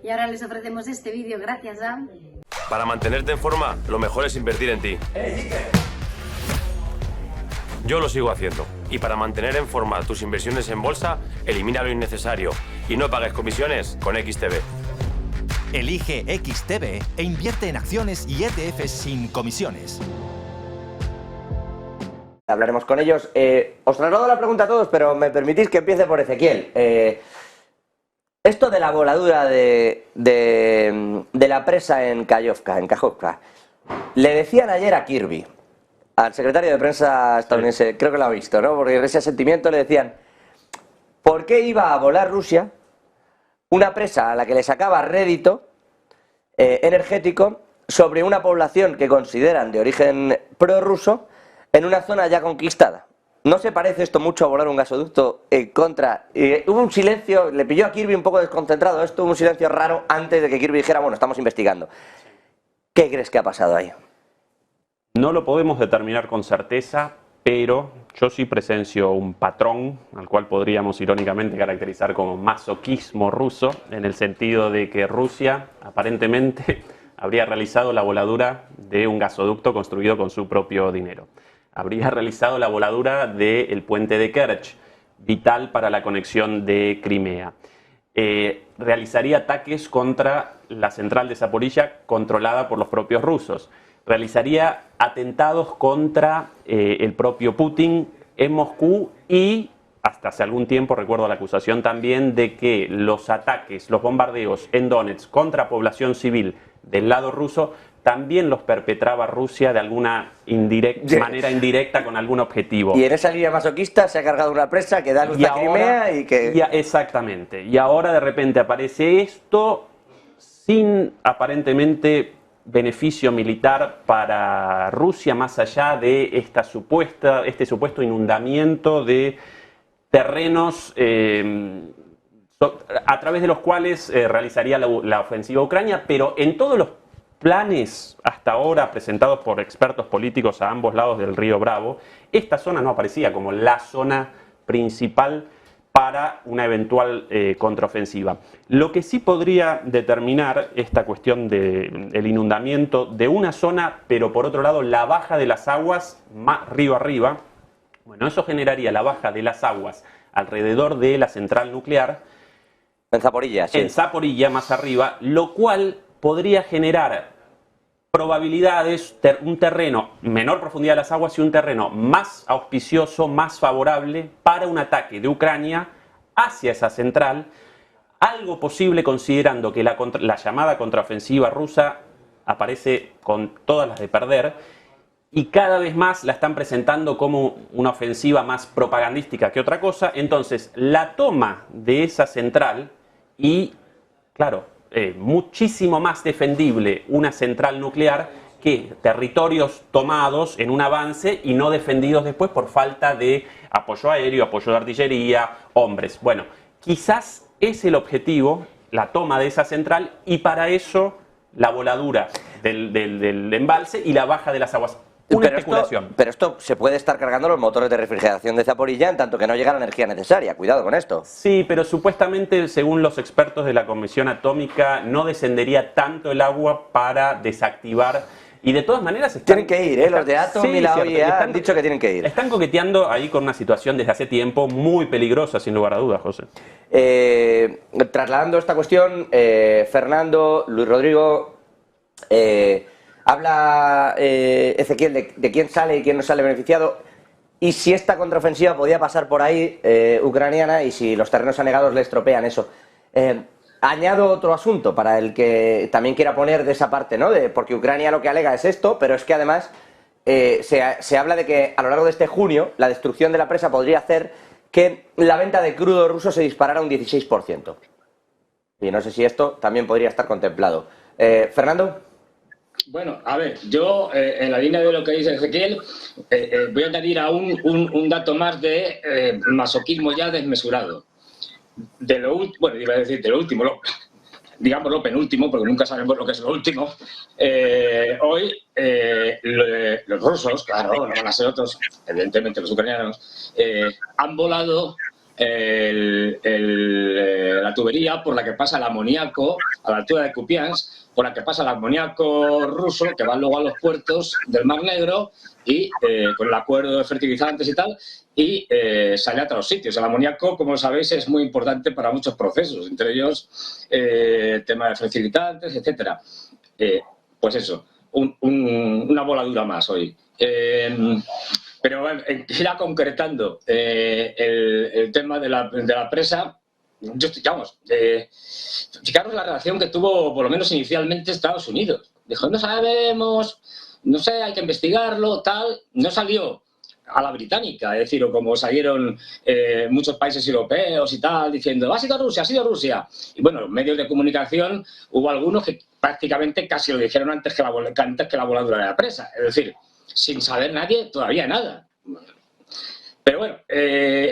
Y ahora les ofrecemos este vídeo gracias a... Para mantenerte en forma, lo mejor es invertir en ti. Yo lo sigo haciendo. Y para mantener en forma tus inversiones en bolsa, elimina lo innecesario. Y no pagues comisiones con XTB. Elige XTB e invierte en acciones y ETFs sin comisiones. Hablaremos con ellos. Os traslado la pregunta a todos, pero me permitís que empiece por Ezequiel. Esto de la voladura de la presa en Kajovka. Le decían ayer a Kirby, al secretario de prensa estadounidense, sí, creo que lo ha visto, ¿no? Porque ese sentimiento le decían, ¿por qué iba a volar Rusia una presa a la que le sacaba rédito energético sobre una población que consideran de origen prorruso en una zona ya conquistada? ¿No se parece esto mucho a volar un gasoducto en contra? Hubo un silencio, le pilló a Kirby un poco desconcentrado, esto hubo un silencio raro antes de que Kirby dijera, bueno, estamos investigando. ¿Qué crees que ha pasado ahí? No lo podemos determinar con certeza, pero yo sí presencio un patrón al cual podríamos irónicamente caracterizar como masoquismo ruso, en el sentido de que Rusia aparentemente habría realizado la voladura de un gasoducto construido con su propio dinero. Habría realizado la voladura del puente de Kerch, vital para la conexión de Crimea. Realizaría ataques contra la central de Zaporilla, controlada por los propios rusos. Realizaría atentados contra el propio Putin en Moscú y, hasta hace algún tiempo, recuerdo la acusación también de que los ataques, los bombardeos en Donetsk contra población civil del lado ruso también los perpetraba Rusia de alguna manera indirecta con algún objetivo. Y en esa línea masoquista se ha cargado una presa que da luz a Crimea y que... Exactamente. Y ahora de repente aparece esto sin aparentemente beneficio militar para Rusia, más allá de este supuesto inundamiento de terrenos a través de los cuales realizaría la ofensiva a Ucrania, pero en todos los planes hasta ahora presentados por expertos políticos a ambos lados del río Bravo, esta zona no aparecía como la zona principal para una eventual contraofensiva. Lo que sí podría determinar esta cuestión del inundamiento de una zona, pero por otro lado la baja de las aguas más río arriba, bueno, eso generaría la baja de las aguas alrededor de la central nuclear. En Zaporilla, sí. En Zaporilla, más arriba, lo cual podría generar probabilidades, un terreno, menor profundidad de las aguas y un terreno más auspicioso, más favorable para un ataque de Ucrania hacia esa central, algo posible considerando que la llamada contraofensiva rusa aparece con todas las de perder y cada vez más la están presentando como una ofensiva más propagandística que otra cosa. Entonces, la toma de esa central y, claro, muchísimo más defendible una central nuclear que territorios tomados en un avance y no defendidos después por falta de apoyo aéreo, apoyo de artillería, hombres. Bueno, quizás es el objetivo, la toma de esa central, y para eso la voladura del embalse y la baja de las aguas. Una especulación. Pero esto se puede estar cargando los motores de refrigeración de Zaporilla en tanto que no llega la energía necesaria. Cuidado con esto. Sí, pero supuestamente, según los expertos de la Comisión Atómica, no descendería tanto el agua para desactivar. Y de todas maneras tienen que ir, los de Atom y la OIEA han dicho que tienen que ir. Están coqueteando ahí con una situación desde hace tiempo muy peligrosa, sin lugar a dudas, José. Trasladando esta cuestión, Fernando, Luis Rodrigo, habla Ezequiel de quién sale y quién no sale beneficiado, y si esta contraofensiva podía pasar por ahí, ucraniana, y si los terrenos anegados le estropean eso. Añado otro asunto para el que también quiera poner de esa parte, ¿no? Porque Ucrania lo que alega es esto, pero es que además se habla de que a lo largo de este junio la destrucción de la presa podría hacer que la venta de crudo ruso se disparara un 16%. Y no sé si esto también podría estar contemplado. Fernando. Bueno, a ver, yo en la línea de lo que dice Ezequiel voy a añadir a un dato más de masoquismo ya desmesurado. Bueno, iba a decir de lo último, digamos lo penúltimo, porque nunca sabemos lo que es lo último. Hoy los rusos, claro, no van a ser otros, evidentemente los ucranianos, han volado la tubería por la que pasa el amoníaco a la altura de Kupiansk, por la que pasa el amoníaco ruso que va luego a los puertos del Mar Negro y con el acuerdo de fertilizantes y tal, y sale a otros sitios. El amoníaco, como sabéis, es muy importante para muchos procesos, entre ellos tema de fertilizantes, etcétera. Pues eso, una voladura más hoy. Pero bueno, ya concretando el tema de la presa, fijaros la relación que tuvo, por lo menos inicialmente, Estados Unidos. Dijo, no sabemos, no sé, hay que investigarlo, tal. No salió a la británica, es decir, o como salieron muchos países europeos y tal, diciendo, ha sido Rusia, ha sido Rusia. Y bueno, los medios de comunicación, hubo algunos que prácticamente casi lo dijeron antes que la voladura de la presa. Es decir, sin saber nadie todavía nada. Pero bueno,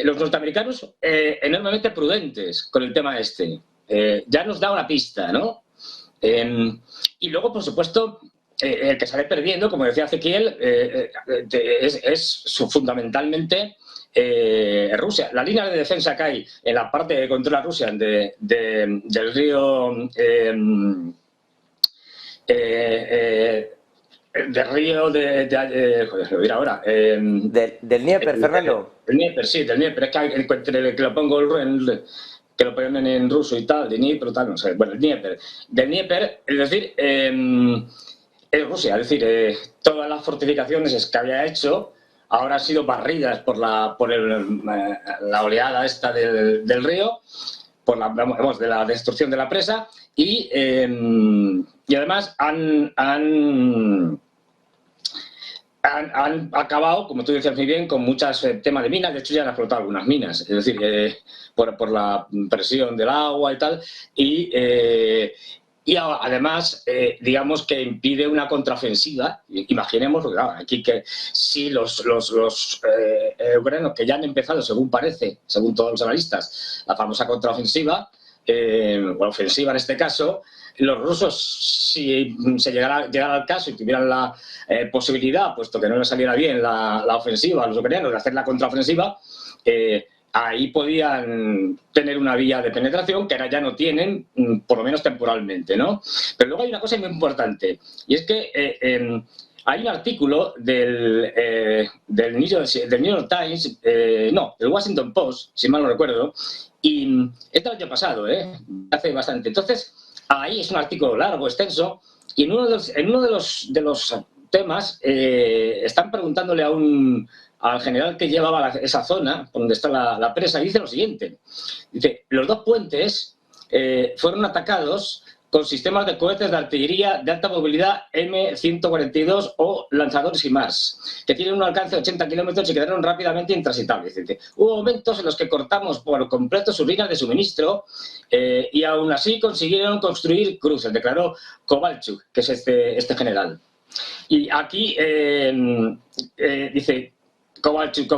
los norteamericanos enormemente prudentes con el tema este. Ya nos da una pista, ¿no? Y luego, por supuesto, el que sale perdiendo, como decía Ezequiel, es fundamentalmente Rusia. La línea de defensa que hay en la parte que controla Rusia del río... del río joder, ahora. Del Dnieper, Fernando. Del Dnieper, sí, del Dnieper. Es que lo pongo que lo ponen en ruso y tal, de Dnieper, tal, no sé. Bueno, el Dnieper. Del Dnieper, es decir, es Rusia. Es decir, todas las fortificaciones que había hecho ahora han sido barridas por la oleada esta del río, de la destrucción de la presa, y además han acabado, como tú decías muy bien, con muchos temas de minas. De hecho, ya han explotado algunas minas, es decir, por la presión del agua y tal, y además, digamos que impide una contraofensiva. Imaginemos, claro, aquí que si los ucranianos, que ya han empezado, según parece, según todos los analistas, la famosa contraofensiva, o ofensiva en este caso, los rusos, si se llegara al caso y tuvieran la posibilidad, puesto que no les saliera bien la ofensiva a los ucranianos, de hacer la contraofensiva, ahí podían tener una vía de penetración que ahora ya no tienen, por lo menos temporalmente, ¿no? Pero luego hay una cosa muy importante, y es que hay un artículo del New York Times, del Washington Post, si mal no recuerdo, y es del año pasado, hace bastante. Entonces, ahí es un artículo largo, extenso, y en uno de los temas están preguntándole al general que llevaba esa zona, donde está la presa, y dice lo siguiente. Dice, los dos puentes fueron atacados con sistemas de cohetes de artillería de alta movilidad M142 o lanzadores HIMARS, que tienen un alcance de 80 kilómetros y quedaron rápidamente intransitables. Dice, hubo momentos en los que cortamos por completo sus líneas de suministro y aún así consiguieron construir cruces, declaró Kovalchuk, que es este general. Y aquí dice... Kovalchuk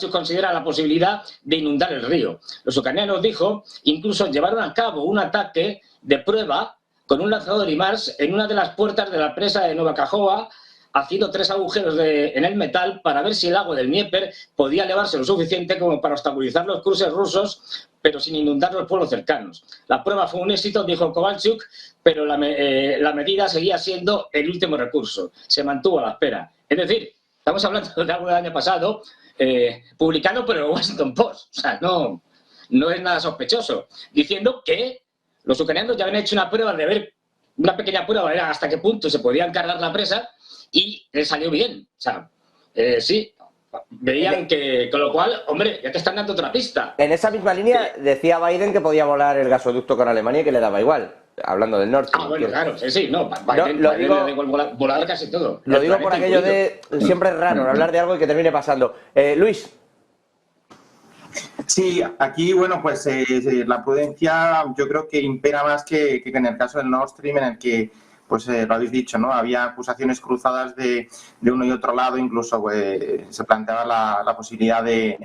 considera la posibilidad de inundar el río. Los ucranianos, dijo, incluso llevaron a cabo un ataque de prueba con un lanzador HIMARS en una de las puertas de la presa de Nova Kakhovka, haciendo 3 agujeros en el metal para ver si el agua del Dnieper podía elevarse lo suficiente como para obstaculizar los cruces rusos, pero sin inundar los pueblos cercanos. La prueba fue un éxito, dijo Kovalchuk, pero la medida seguía siendo el último recurso. Se mantuvo a la espera. Es decir, estamos hablando de algo del año pasado, publicado por el Washington Post. O sea, no es nada sospechoso. Diciendo que los ucranianos ya habían hecho una prueba de ver, una pequeña prueba de ver hasta qué punto se podía encargar la presa y les salió bien. O sea, sí, veían que, con lo cual, hombre, ya te están dando otra pista. En esa misma línea decía Biden que podía volar el gasoducto con Alemania y que le daba igual. Hablando del norte. Ah, bueno, claro, sí, no, Biden le da igual volar casi todo. Lo digo por aquello de, siempre es raro hablar de algo y que termine pasando. Luis. Sí, aquí, bueno, pues la prudencia yo creo que impera más que en el caso del Nord Stream, en el que pues lo habéis dicho, ¿no? Había acusaciones cruzadas de uno y otro lado, incluso se planteaba la posibilidad de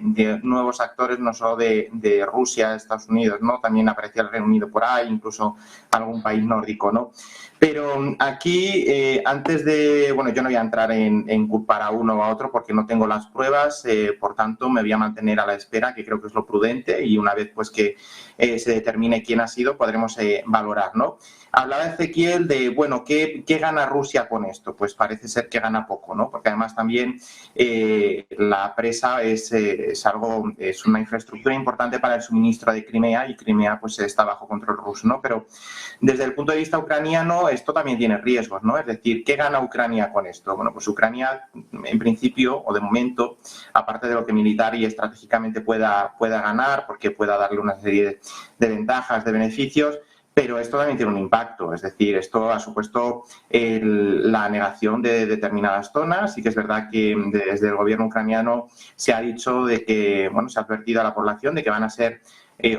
nuevos actores, no solo de Rusia, Estados Unidos, ¿no? También aparecía el Reino Unido por ahí, incluso algún país nórdico, ¿no? Pero aquí, antes de... Bueno, yo no voy a entrar en culpar a uno o a otro porque no tengo las pruebas, por tanto me voy a mantener a la espera, que creo que es lo prudente, y una vez pues que se determine quién ha sido, podremos valorar, ¿no? Hablaba Ezequiel de, bueno, ¿qué gana Rusia con esto? Pues parece ser que gana poco, ¿no? Porque además también la presa es una infraestructura importante para el suministro de Crimea, y Crimea pues está bajo control ruso, ¿no? Pero desde el punto de vista ucraniano esto también tiene riesgos, ¿no? Es decir, ¿qué gana Ucrania con esto? Bueno, pues Ucrania en principio o de momento, aparte de lo que militar y estratégicamente pueda ganar, porque pueda darle una serie de ventajas, de beneficios, pero esto también tiene un impacto, es decir, esto ha supuesto la negación de determinadas zonas. Sí que es verdad que desde el gobierno ucraniano se ha dicho de que, bueno, se ha advertido a la población de que van a ser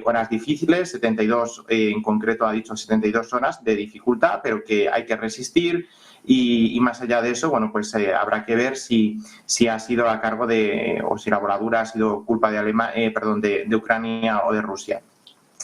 horas difíciles, 72 en concreto ha dicho 72 horas de dificultad, pero que hay que resistir. Y más allá de eso, bueno, pues habrá que ver si ha sido a cargo o si la voladura ha sido culpa de Ucrania o de Rusia.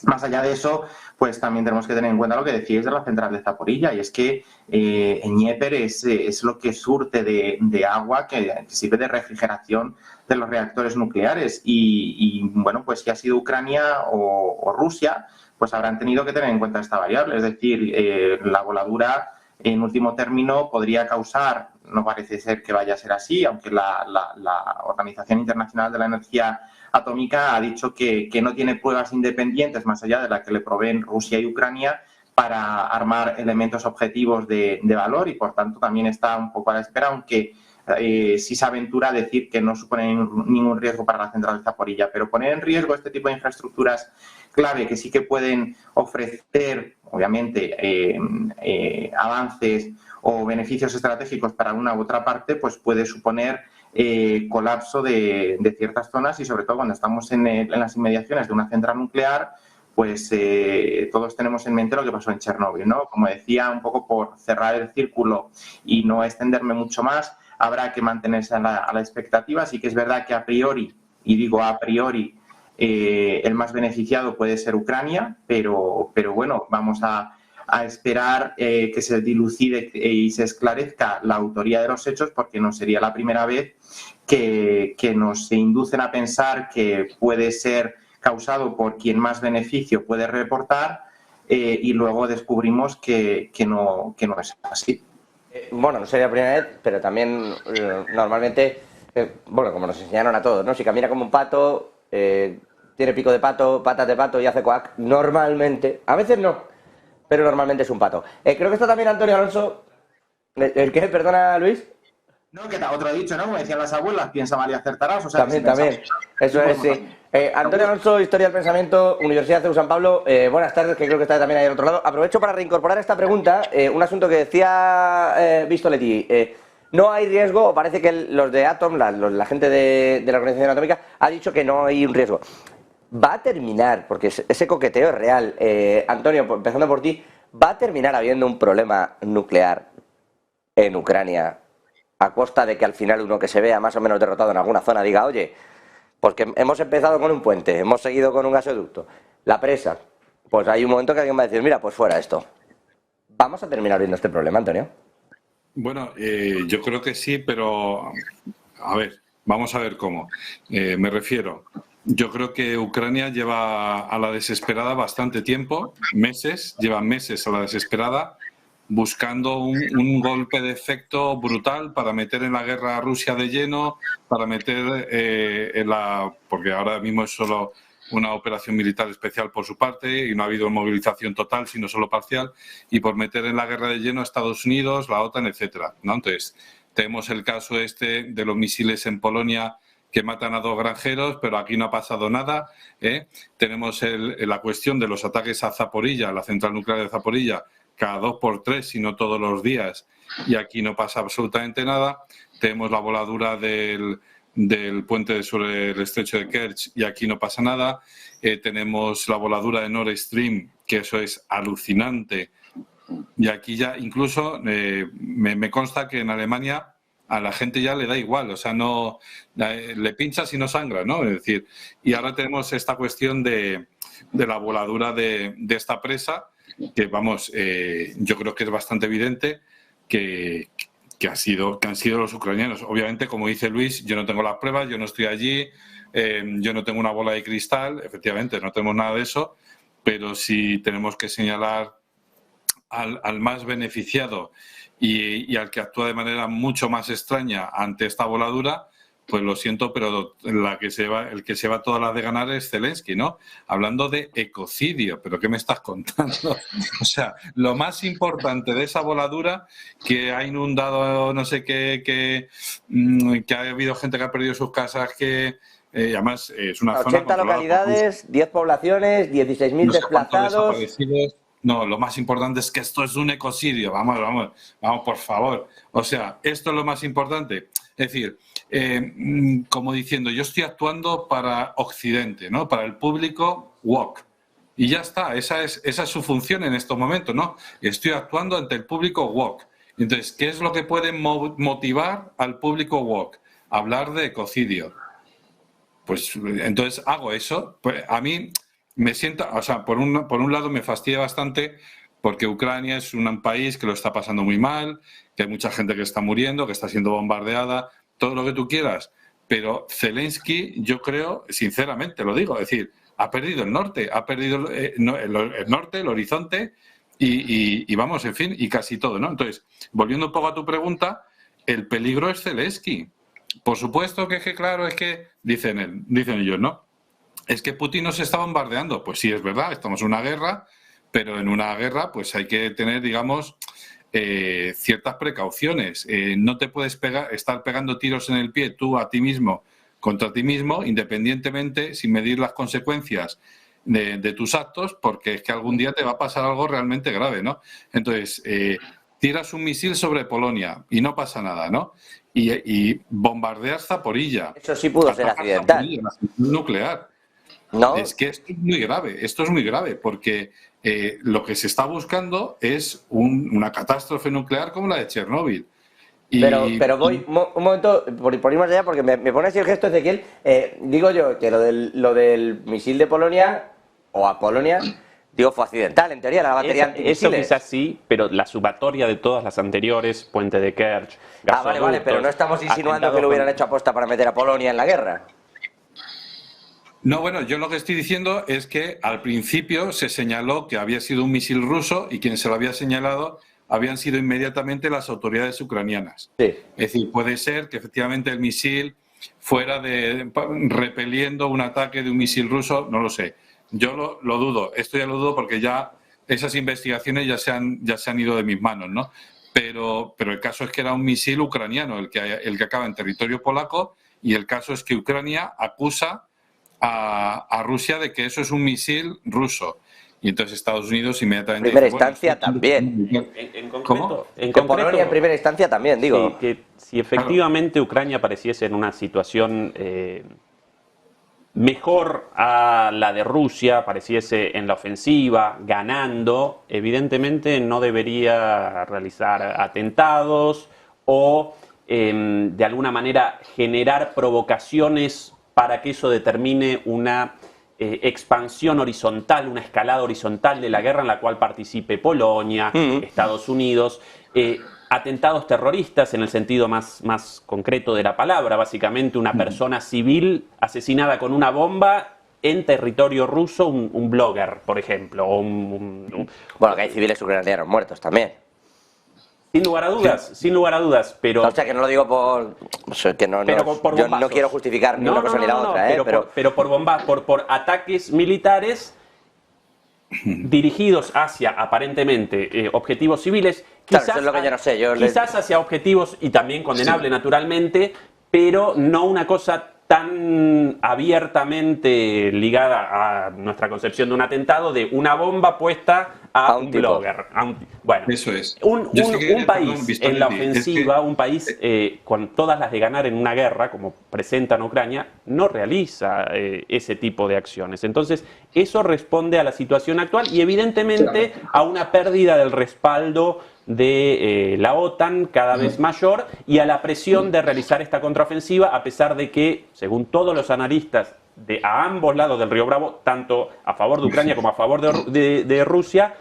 Más allá de eso, pues también tenemos que tener en cuenta lo que decíais de la central de Zaporilla, y es que Dnieper es lo que surte de agua que sirve de refrigeración de los reactores nucleares. Y bueno, pues si ha sido Ucrania o Rusia, pues habrán tenido que tener en cuenta esta variable. Es decir, la voladura en último término podría causar, no parece ser que vaya a ser así, aunque la Organización Internacional de la Energía Atómica ha dicho que no tiene pruebas independientes más allá de la que le proveen Rusia y Ucrania para armar elementos objetivos de valor, y por tanto también está un poco a la espera, aunque sí se aventura a decir que no supone ningún riesgo para la central de Zaporilla. Pero poner en riesgo este tipo de infraestructuras clave que sí que pueden ofrecer, obviamente, avances o beneficios estratégicos para una u otra parte, pues puede suponer colapso de ciertas zonas, y sobre todo cuando estamos en las inmediaciones de una central nuclear, pues todos tenemos en mente lo que pasó en Chernóbil, ¿no? Como decía, un poco por cerrar el círculo y no extenderme mucho más, habrá que mantenerse a la expectativa. Sí que es verdad que a priori, y digo a priori, el más beneficiado puede ser Ucrania, pero bueno, vamos a esperar que se dilucide y se esclarezca la autoría de los hechos, porque no sería la primera vez que nos inducen a pensar que puede ser causado por quien más beneficio puede reportar, y luego descubrimos que no es así. Bueno, no sería la primera vez, pero también normalmente, bueno, como nos enseñaron a todos, ¿no? Si camina como un pato, tiene pico de pato, patas de pato y hace coac, normalmente, a veces no, pero normalmente es un pato. Creo que está también Antonio Alonso. ¿El qué? ¿Perdona, Luis? No, que otro dicho, ¿no? Como decían las abuelas, piensa mal y acertarás. O sea, también. Eso es, sí. Antonio Alonso, Historia del Pensamiento, Universidad CEU San Pablo. Buenas tardes, que creo que está también ahí al otro lado. Aprovecho para reincorporar esta pregunta, un asunto que decía Vistoletti. No hay riesgo, o parece que los de Atom, la gente de la Organización Atómica, ha dicho que no hay un riesgo. Va a terminar, porque ese coqueteo es real. Antonio, empezando por ti, ¿va a terminar habiendo un problema nuclear en Ucrania a costa de que al final uno que se vea más o menos derrotado en alguna zona diga, oye, pues que hemos empezado con un puente, hemos seguido con un gasoducto, la presa, pues hay un momento que alguien va a decir, mira, pues fuera esto? ¿Vamos a terminar viendo este problema, Antonio? Bueno, yo creo que sí, pero a ver, vamos a ver cómo. Me refiero, yo creo que Ucrania lleva a la desesperada bastante tiempo, llevan meses a la desesperada, buscando un golpe de efecto brutal para meter en la guerra a Rusia de lleno, para meter porque ahora mismo es solo una operación militar especial por su parte y no ha habido movilización total, sino solo parcial, y por meter en la guerra de lleno a Estados Unidos, la OTAN, etcétera, ¿no? Entonces, tenemos el caso de los misiles en Polonia que matan a 2 granjeros, pero aquí no ha pasado nada, ¿eh? Tenemos la cuestión de los ataques a Zaporilla, la central nuclear de Zaporilla, cada 2 por 3, si no todos los días, y aquí no pasa absolutamente nada. Tenemos la voladura del puente sobre el estrecho de Kerch y aquí no pasa nada. Tenemos la voladura de Nord Stream, que eso es alucinante, Y aquí ya incluso me consta que en Alemania a la gente ya le da igual, o sea, no le pinchas y no sangra, ¿no? Es decir, y ahora tenemos esta cuestión de la voladura de esta presa, que vamos, yo creo que es bastante evidente que han sido los ucranianos. Obviamente, como dice Luis, yo no tengo las pruebas, yo no estoy allí, yo no tengo una bola de cristal, efectivamente, no tenemos nada de eso, pero si tenemos que señalar al más beneficiado y al que actúa de manera mucho más extraña ante esta voladura, pues lo siento, pero el que se va todas las de ganar es Zelensky, ¿no? Hablando de ecocidio, ¿pero qué me estás contando? O sea, lo más importante de esa voladura, que ha inundado no sé qué, que ha habido gente que ha perdido sus casas, que además es una 80 zona controlada localidades, 10 poblaciones, 16.000 desplazados. No, lo más importante es que esto es un ecocidio. Vamos, por favor. O sea, esto es lo más importante. Es decir, como diciendo, yo estoy actuando para Occidente, ¿no? Para el público woke. Y ya está, esa es su función en estos momentos, ¿no? Estoy actuando ante el público woke. Entonces, ¿qué es lo que puede motivar al público woke? Hablar de ecocidio. Pues entonces hago eso. Pues a mí me sienta, o sea, por un lado me fastidia bastante porque Ucrania es un país que lo está pasando muy mal, que hay mucha gente que está muriendo, que está siendo bombardeada, todo lo que tú quieras. Pero Zelensky, yo creo, sinceramente lo digo, es decir, ha perdido el norte, ha perdido el norte, el horizonte y vamos, en fin, y casi todo, ¿no? Entonces, volviendo un poco a tu pregunta, el peligro es Zelensky. Por supuesto que claro, es que, dicen ellos, ¿no? Es que Putin nos está bombardeando. Pues sí, es verdad, estamos en una guerra, pero en una guerra pues hay que tener, digamos, ciertas precauciones. No te puedes estar pegando tiros en el pie tú a ti mismo, contra ti mismo, independientemente, sin medir las consecuencias de tus actos, porque es que algún día te va a pasar algo realmente grave, ¿no? Entonces, tiras un misil sobre Polonia y no pasa nada, ¿no? Y bombardeas Zaporilla. Eso sí pudo ser accidental. Nuclear. ¿No? Es que esto es muy grave, porque lo que se está buscando es una catástrofe nuclear como la de Chernóbil. Pero voy un momento, por ir más allá, porque me pone así el gesto, Ezequiel. Digo yo que lo del misil de Polonia, o a Polonia, digo, fue accidental, en teoría, la batería antimisiles. Eso quizás sí, pero la sumatoria de todas las anteriores, Puente de Kerch, vale, pero no estamos insinuando que lo hubieran hecho aposta para meter a Polonia en la guerra. No, bueno, yo lo que estoy diciendo es que al principio se señaló que había sido un misil ruso y quien se lo había señalado habían sido inmediatamente las autoridades ucranianas. Sí. Es decir, puede ser que efectivamente el misil fuera repeliendo un ataque de un misil ruso, no lo sé. Yo lo dudo, esto ya lo dudo porque ya esas investigaciones ya se han ido de mis manos, ¿no? Pero el caso es que era un misil ucraniano el que acaba en territorio polaco, y el caso es que Ucrania acusa a Rusia de que eso es un misil ruso. Y entonces Estados Unidos inmediatamente... En primera instancia también. ¿Cómo? En Polonia en primera instancia también, digo. Sí, que si efectivamente Ucrania apareciese en una situación mejor a la de Rusia, apareciese en la ofensiva, ganando, evidentemente no debería realizar atentados o de alguna manera generar provocaciones para que eso determine una expansión horizontal, una escalada horizontal de la guerra en la cual participe Polonia, Estados Unidos, atentados terroristas en el sentido más concreto de la palabra, básicamente una persona civil asesinada con una bomba en territorio ruso, un blogger, por ejemplo. O bueno, que hay civiles ucranianos muertos también. Sin lugar a dudas, pero... O sea, que no lo digo por... que no, por yo no quiero justificar ni una cosa ni la otra, pero por ataques militares dirigidos hacia, aparentemente, objetivos civiles, quizás, claro, eso es lo que yo no sé. Quizás hacia objetivos, y también condenable, naturalmente, pero no una cosa tan abiertamente ligada a nuestra concepción de un atentado, de una bomba puesta a un blogger. Bueno, eso es. Un país en la ofensiva, un país con todas las de ganar en una guerra, como presenta en Ucrania, no realiza ese tipo de acciones. Entonces, eso responde a la situación actual y evidentemente a una pérdida del respaldo de la OTAN cada vez mayor y a la presión de realizar esta contraofensiva, a pesar de que, según todos los analistas a ambos lados del río Bravo, tanto a favor de Ucrania como a favor de Rusia,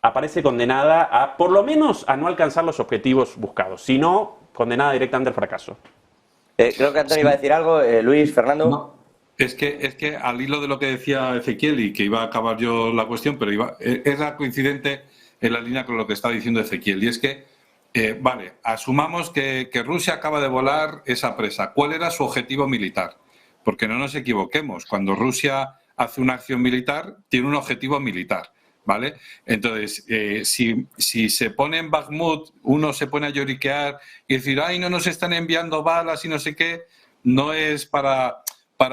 aparece condenada a, por lo menos, a no alcanzar los objetivos buscados, sino condenada directamente al fracaso. Creo que Antonio iba a decir algo. Luis, Fernando. No, es que al hilo de lo que decía Ezequiel, y que iba a acabar yo la cuestión, pero era coincidente en la línea con lo que está diciendo Ezequiel, y es que, vale, asumamos que Rusia acaba de volar esa presa. ¿Cuál era su objetivo militar? Porque no nos equivoquemos, cuando Rusia hace una acción militar, tiene un objetivo militar, ¿vale? Entonces, si se pone en Bakhmut, uno se pone a lloriquear y decir, ay, no nos están enviando balas y no sé qué, no es para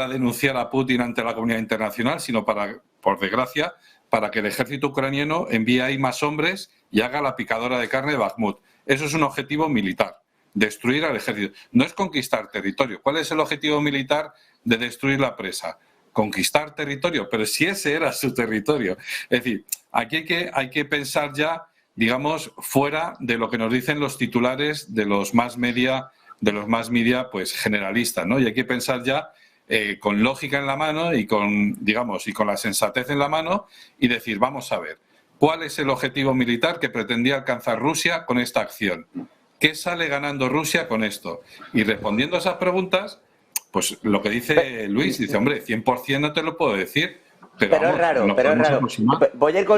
denunciar a Putin ante la comunidad internacional, sino por desgracia, para que el ejército ucraniano envíe ahí más hombres y haga la picadora de carne de Bakhmut. Eso es un objetivo militar, destruir al ejército. No es conquistar territorio. ¿Cuál es el objetivo militar de destruir la presa? Conquistar territorio, pero si ese era su territorio. Es decir, aquí hay que pensar ya, digamos, fuera de lo que nos dicen los titulares de los más media pues generalistas, ¿no? Y hay que pensar ya con lógica en la mano y con la sensatez en la mano y decir, vamos a ver, ¿cuál es el objetivo militar que pretendía alcanzar Rusia con esta acción? ¿Qué sale ganando Rusia con esto? Y respondiendo a esas preguntas, pues lo que dice Luis, dice, hombre, 100% no te lo puedo decir, pero es raro, Voy a ir con